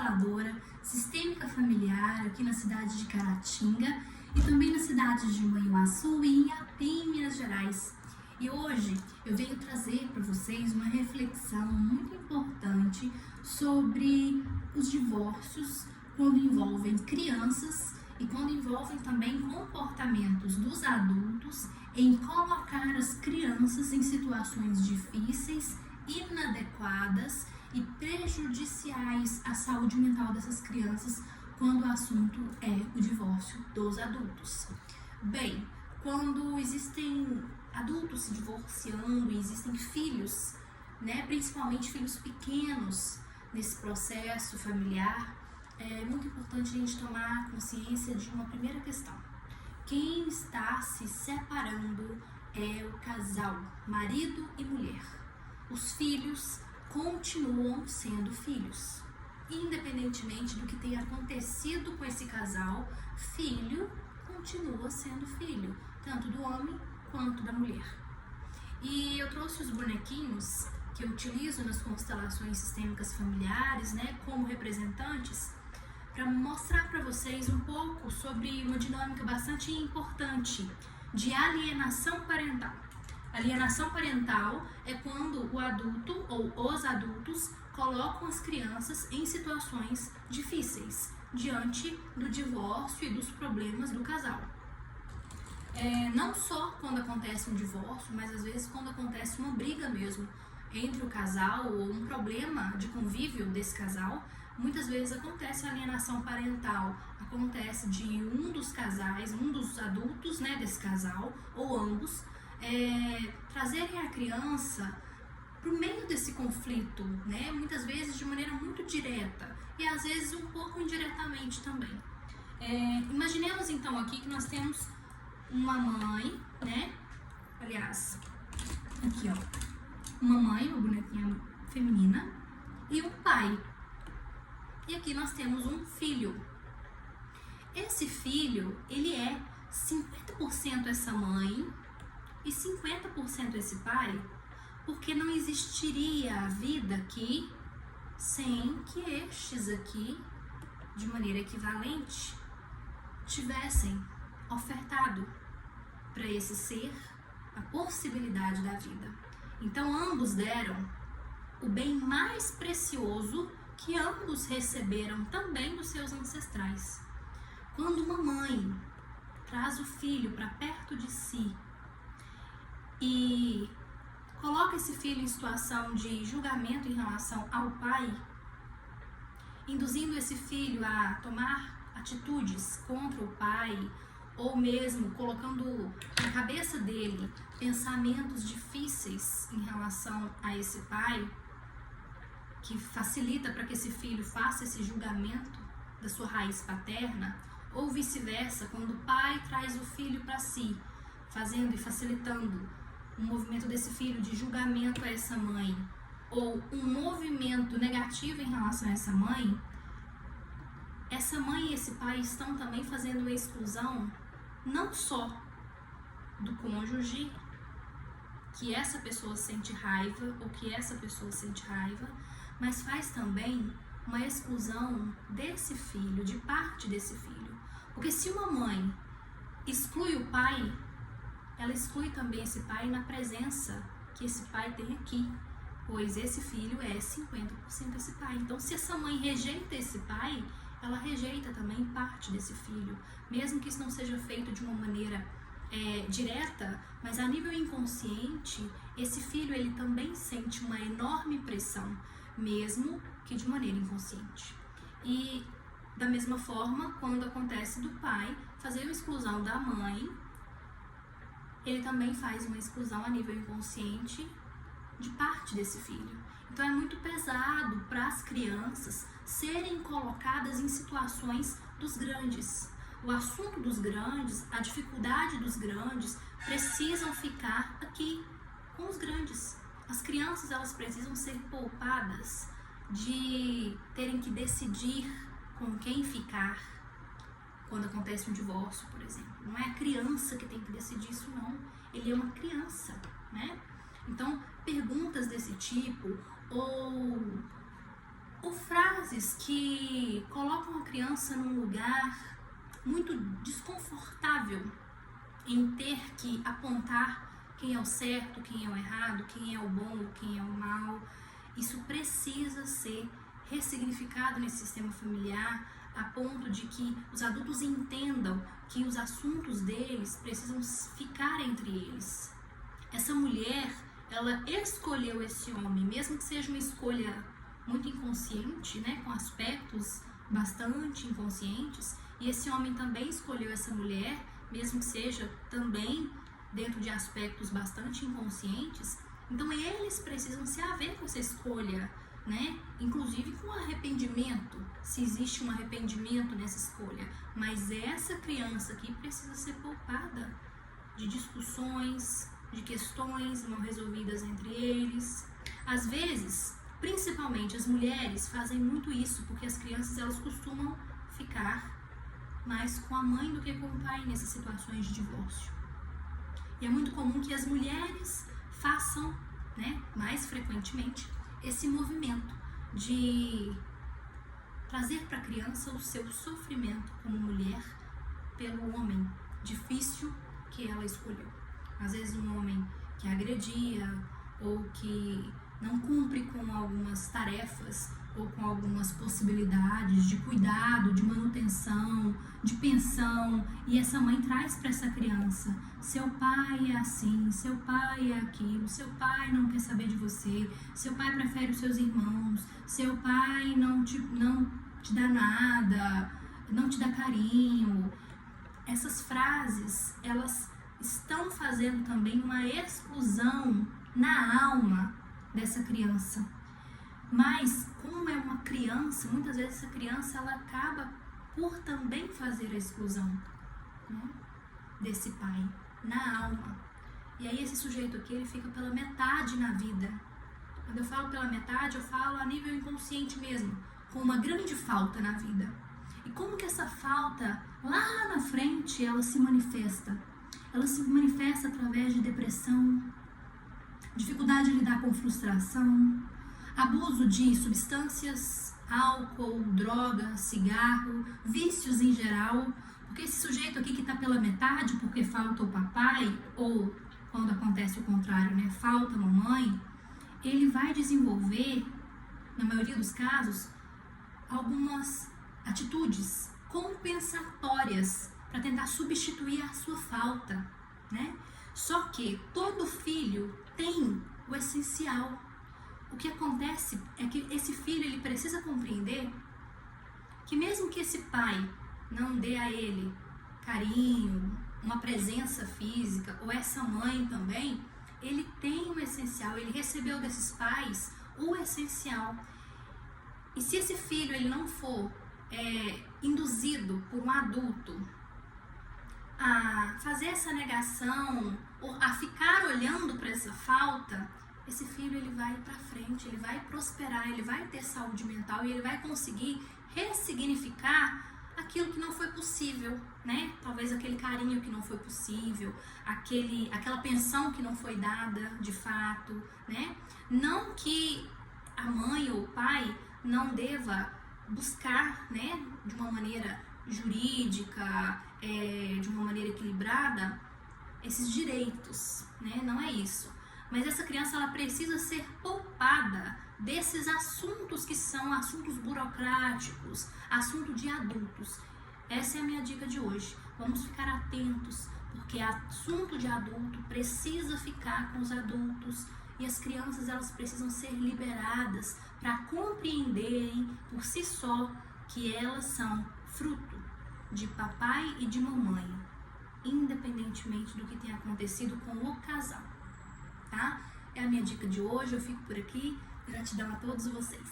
consteladora sistêmica familiar aqui na cidade de Caratinga e também na cidade de Manhuaçu e Inhapim, Minas Gerais. E hoje eu venho trazer para vocês uma reflexão muito importante sobre os divórcios quando envolvem crianças e quando envolvem também comportamentos dos adultos em colocar as crianças em situações difíceis, inadequadas e prejudiciais à saúde mental dessas crianças quando o assunto é o divórcio dos adultos. Bem, quando existem adultos se divorciando e existem filhos, principalmente filhos pequenos nesse processo familiar, é muito importante a gente tomar consciência de uma primeira questão. Quem está se separando é o casal, marido e mulher. Os filhos continuam sendo filhos. Independentemente do que tenha acontecido com esse casal, filho continua sendo filho, tanto do homem quanto da mulher. E eu trouxe os bonequinhos que eu utilizo nas constelações sistêmicas familiares, como representantes, para mostrar para vocês um pouco sobre uma dinâmica bastante importante de alienação parental. Alienação parental é quando o adulto ou os adultos colocam as crianças em situações difíceis diante do divórcio e dos problemas do casal. Não só quando acontece um divórcio, mas às vezes quando acontece uma briga mesmo entre o casal ou um problema de convívio desse casal, muitas vezes acontece a alienação parental, acontece de um dos casais, um dos adultos desse casal, ou ambos, trazerem a criança para o meio desse conflito, muitas vezes de maneira muito direta e às vezes um pouco indiretamente também. Imaginemos então aqui que nós temos uma mãe, aliás, aqui uma mãe, uma bonequinha feminina, e um pai. E aqui nós temos um filho. Esse filho, ele é 50% essa mãe e 50% esse pai, porque não existiria a vida aqui sem que estes aqui, de maneira equivalente, tivessem ofertado para esse ser a possibilidade da vida. Então ambos deram o bem mais precioso que ambos receberam também dos seus ancestrais. Quando uma mãe traz o filho para perto de si e coloca esse filho em situação de julgamento em relação ao pai, induzindo esse filho a tomar atitudes contra o pai, ou mesmo colocando na cabeça dele pensamentos difíceis em relação a esse pai, que facilita para que esse filho faça esse julgamento da sua raiz paterna, ou vice-versa, quando o pai traz o filho para si, fazendo e facilitando um movimento desse filho de julgamento a essa mãe, ou um movimento negativo em relação a essa mãe e esse pai estão também fazendo a exclusão não só do cônjuge, que essa pessoa sente raiva ou que essa pessoa sente raiva, mas faz também uma exclusão desse filho, de parte desse filho. Porque se uma mãe exclui o pai, ela exclui também esse pai na presença que esse pai tem aqui, pois esse filho é 50% esse pai. Então, se essa mãe rejeita esse pai, ela rejeita também parte desse filho, mesmo que isso não seja feito de uma maneira direta, mas a nível inconsciente, esse filho ele também sente uma enorme pressão, mesmo que de maneira inconsciente. E da mesma forma, quando acontece do pai fazer uma exclusão da mãe, ele também faz uma exclusão a nível inconsciente de parte desse filho. Então é muito pesado para as crianças serem colocadas em situações dos grandes. O assunto dos grandes, a dificuldade dos grandes, precisam ficar aqui com os grandes. As crianças, elas precisam ser poupadas de terem que decidir com quem ficar quando acontece um divórcio, por exemplo. Não é a criança que tem que decidir isso, não. Ele é uma criança, Então, perguntas desse tipo ou ou frases que colocam a criança num lugar muito desconfortável em ter que apontar quem é o certo, quem é o errado, quem é o bom, quem é o mal. Isso precisa ser ressignificado nesse sistema familiar, a ponto de que os adultos entendam que os assuntos deles precisam ficar entre eles. Essa mulher, ela escolheu esse homem, mesmo que seja uma escolha muito inconsciente, né, com aspectos bastante inconscientes, e esse homem também escolheu essa mulher, mesmo que seja também dentro de aspectos bastante inconscientes. Então eles precisam se haver com essa escolha, né? Inclusive com arrependimento, se existe um arrependimento nessa escolha. Mas essa criança aqui precisa ser poupada de discussões, de questões não resolvidas entre eles. Às vezes, principalmente as mulheres fazem muito isso, porque as crianças elas costumam ficar mais com a mãe do que com o pai nessas situações de divórcio. E é muito comum que as mulheres façam, né, mais frequentemente, esse movimento de trazer para a criança o seu sofrimento como mulher pelo homem difícil que ela escolheu. Às vezes um homem que agredia ou que não cumpre com algumas tarefas ou com algumas possibilidades de cuidado, de manutenção, de pensão, e essa mãe traz para essa criança: seu pai é assim, seu pai é aquilo, seu pai não quer saber de você, seu pai prefere os seus irmãos, seu pai não te dá nada, não te dá carinho. Essas frases, elas estão fazendo também uma exclusão na alma dessa criança. Mas, como é uma criança, muitas vezes essa criança ela acaba por também fazer a exclusão, né, desse pai, na alma. E aí esse sujeito aqui, ele fica pela metade na vida. Quando eu falo pela metade, eu falo a nível inconsciente mesmo, com uma grande falta na vida. E como que essa falta, lá na frente, ela se manifesta? Ela se manifesta através de depressão, dificuldade de lidar com frustração, abuso de substâncias, álcool, droga, cigarro, vícios em geral. Porque esse sujeito aqui que está pela metade porque falta o papai, ou quando acontece o contrário, né, falta a mamãe, ele vai desenvolver, na maioria dos casos, algumas atitudes compensatórias para tentar substituir a sua falta, né? Só que todo filho tem o essencial. O que acontece é que esse filho ele precisa compreender que mesmo que esse pai não dê a ele carinho, uma presença física, ou essa mãe também, ele tem o essencial, ele recebeu desses pais o essencial. E se esse filho ele não for induzido por um adulto a fazer essa negação, ou a ficar olhando para essa falta, esse filho ele vai para frente, ele vai prosperar, ele vai ter saúde mental e ele vai conseguir ressignificar aquilo que não foi possível, né? Talvez aquele carinho que não foi possível, aquela pensão que não foi dada de fato, né? Não que a mãe ou o pai não deva buscar, né, de uma maneira jurídica, de uma maneira equilibrada, esses direitos, né? Não é isso. Mas essa criança ela precisa ser poupada desses assuntos que são assuntos burocráticos, assunto de adultos. Essa é a minha dica de hoje. Vamos ficar atentos, porque assunto de adulto precisa ficar com os adultos e as crianças elas precisam ser liberadas para compreenderem por si só que elas são fruto de papai e de mamãe, independentemente do que tenha acontecido com o casal. Tá? É a minha dica de hoje, eu fico por aqui. Gratidão a todos vocês.